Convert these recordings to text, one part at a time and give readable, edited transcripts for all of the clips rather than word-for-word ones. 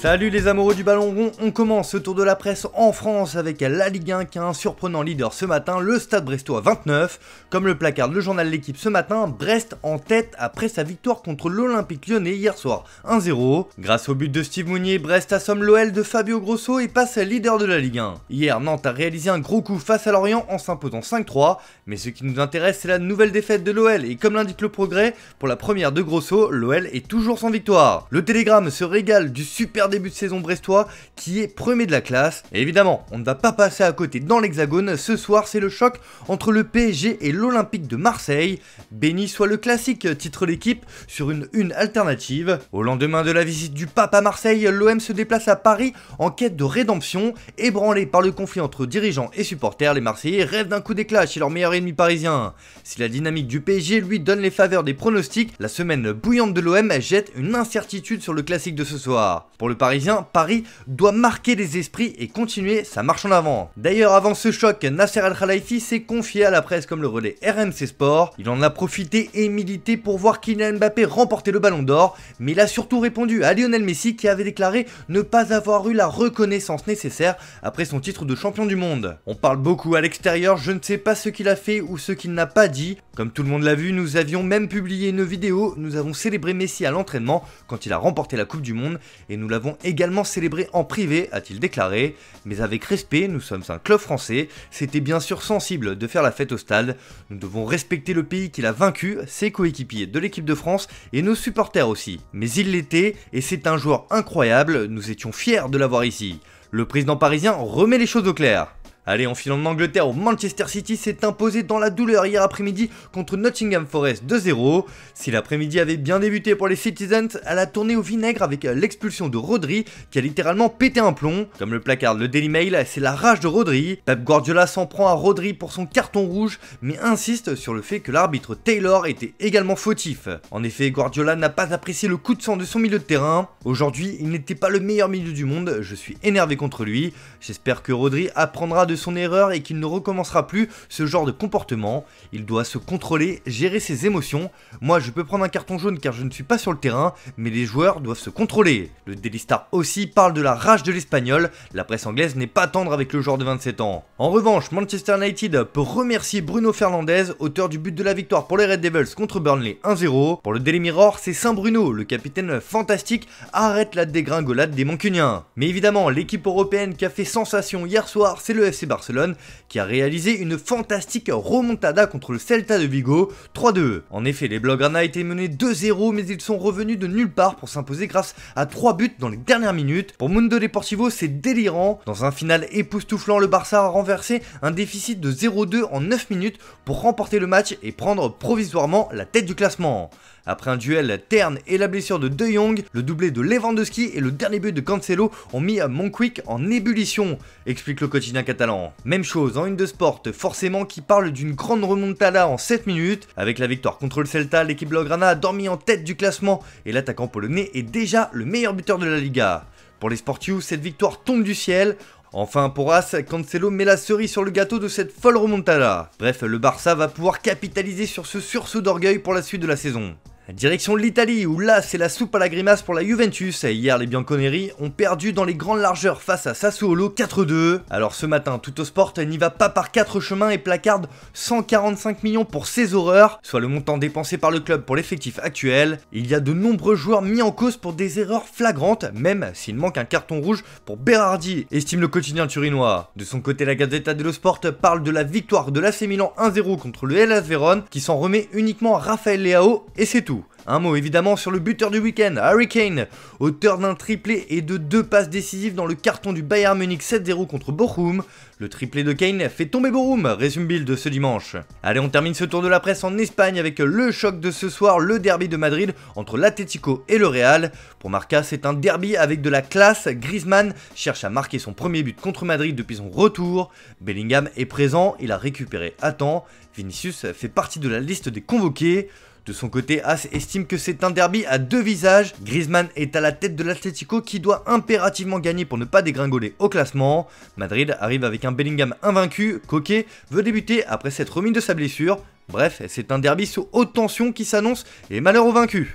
Salut les amoureux du ballon rond, on commence ce tour de la presse en France avec la Ligue 1 qui a un surprenant leader ce matin, le Stade Brestois 29. Comme le placarde le journal L'Équipe ce matin, Brest en tête après sa victoire contre l'Olympique Lyonnais hier soir 1-0. Grâce au but de Steve Mounier, Brest assomme l'OL de Fabio Grosso et passe leader de la Ligue 1. Hier, Nantes a réalisé un gros coup face à Lorient en s'imposant 5-3, mais ce qui nous intéresse c'est la nouvelle défaite de l'OL et comme l'indique le progrès, pour la première de Grosso, l'OL est toujours sans victoire. Le Télégramme se régale du super début de saison brestois qui est premier de la classe. Et évidemment, on ne va pas passer à côté dans l'Hexagone. Ce soir, c'est le choc entre le PSG et l'Olympique de Marseille. Béni soit le classique, titre L'Équipe sur une alternative. Au lendemain de la visite du pape à Marseille, l'OM se déplace à Paris en quête de rédemption. Ébranlé par le conflit entre dirigeants et supporters, les Marseillais rêvent d'un coup d'éclat chez leur meilleur ennemi parisien. Si la dynamique du PSG lui donne les faveurs des pronostics, la semaine bouillante de l'OM jette une incertitude sur le classique de ce soir. Pour le Parisien, Paris doit marquer les esprits et continuer sa marche en avant. D'ailleurs, avant ce choc, Nasser Al-Khelaifi s'est confié à la presse comme le relais RMC Sport. Il en a profité et milité pour voir Kylian Mbappé remporter le ballon d'or, mais il a surtout répondu à Lionel Messi qui avait déclaré ne pas avoir eu la reconnaissance nécessaire après son titre de champion du monde. On parle beaucoup à l'extérieur, je ne sais pas ce qu'il a fait ou ce qu'il n'a pas dit. Comme tout le monde l'a vu, nous avions même publié une vidéo, nous avons célébré Messi à l'entraînement quand il a remporté la Coupe du Monde et nous l'avons également célébré en privé, a-t-il déclaré. Mais avec respect, nous sommes un club français, c'était bien sûr sensible de faire la fête au stade. Nous devons respecter le pays qu'il a vaincu, ses coéquipiers de l'équipe de France et nos supporters aussi. Mais il l'était et c'est un joueur incroyable, nous étions fiers de l'avoir ici. Le président parisien remet les choses au clair. Allez, en filant de l'Angleterre, où Manchester City s'est imposé dans la douleur hier après-midi contre Nottingham Forest 2-0. Si l'après-midi avait bien débuté pour les Citizens, elle a tourné au vinaigre avec l'expulsion de Rodri qui a littéralement pété un plomb. Comme le placarde le Daily Mail, c'est la rage de Rodri. Pep Guardiola s'en prend à Rodri pour son carton rouge, mais insiste sur le fait que l'arbitre Taylor était également fautif. En effet, Guardiola n'a pas apprécié le coup de sang de son milieu de terrain. Aujourd'hui, il n'était pas le meilleur milieu du monde, je suis énervé contre lui. J'espère que Rodri apprendra de son erreur et qu'il ne recommencera plus ce genre de comportement. Il doit se contrôler, gérer ses émotions. Moi je peux prendre un carton jaune car je ne suis pas sur le terrain, mais les joueurs doivent se contrôler. Le Daily Star aussi parle de la rage de l'Espagnol, la presse anglaise n'est pas tendre avec le joueur de 27 ans. En revanche, Manchester United peut remercier Bruno Fernandes, auteur du but de la victoire pour les Red Devils contre Burnley 1-0. Pour le Daily Mirror, c'est Saint-Bruno, le capitaine fantastique, arrête la dégringolade des Mancuniens. Mais évidemment, l'équipe européenne qui a fait sensation hier soir, c'est le FC Barcelone qui a réalisé une fantastique remontada contre le Celta de Vigo 3-2. En effet, les Blaugrana étaient menés 2-0 mais ils sont revenus de nulle part pour s'imposer grâce à 3 buts dans les dernières minutes. Pour Mundo Deportivo, c'est délirant. Dans un final époustouflant, le Barça a renversé un déficit de 0-2 en 9 minutes pour remporter le match et prendre provisoirement la tête du classement. Après un duel terne et la blessure de De Jong, le doublé de Lewandowski et le dernier but de Cancelo ont mis Montjuic en ébullition, explique le quotidien catalan. Même chose en une de Sport, forcément qui parle d'une grande remontada en 7 minutes. Avec la victoire contre le Celta, l'équipe Blaugrana a dormi en tête du classement et l'attaquant polonais est déjà le meilleur buteur de la Liga. Pour les Sportius, cette victoire tombe du ciel. Enfin pour As, Cancelo met la cerise sur le gâteau de cette folle remontada. Bref, le Barça va pouvoir capitaliser sur ce sursaut d'orgueil pour la suite de la saison. Direction de l'Italie où là c'est la soupe à la grimace pour la Juventus. Hier les Bianconeri ont perdu dans les grandes largeurs face à Sassuolo 4-2. Alors ce matin Tuttosport n'y va pas par 4 chemins et placarde 145 millions pour ces horreurs, soit le montant dépensé par le club pour l'effectif actuel. Il y a de nombreux joueurs mis en cause pour des erreurs flagrantes, même s'il manque un carton rouge pour Berardi, estime le quotidien turinois. De son côté la Gazzetta dello Sport parle de la victoire de l'AC Milan 1-0 contre le Hellas Vérone qui s'en remet uniquement à Raphaël Leao et c'est tout. Un mot évidemment sur le buteur du week-end, Harry Kane, auteur d'un triplé et de 2 passes décisives dans le carton du Bayern Munich 7-0 contre Bochum. Le triplé de Kane fait tomber Bochum, résume Bild de ce dimanche. Allez, on termine ce tour de la presse en Espagne avec le choc de ce soir, le derby de Madrid entre l'Atlético et le Real. Pour Marca, c'est un derby avec de la classe. Griezmann cherche à marquer son premier but contre Madrid depuis son retour. Bellingham est présent, il a récupéré à temps. Vinicius fait partie de la liste des convoqués. De son côté, As estime que c'est un derby à 2 visages. Griezmann est à la tête de l'Atlético qui doit impérativement gagner pour ne pas dégringoler au classement. Madrid arrive avec un Bellingham invaincu. Koke veut débuter après s'être remis de sa blessure. Bref, c'est un derby sous haute tension qui s'annonce et malheur aux vaincus.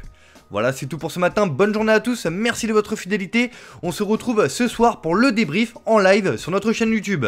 Voilà, c'est tout pour ce matin, bonne journée à tous, merci de votre fidélité, on se retrouve ce soir pour le débrief en live sur notre chaîne YouTube.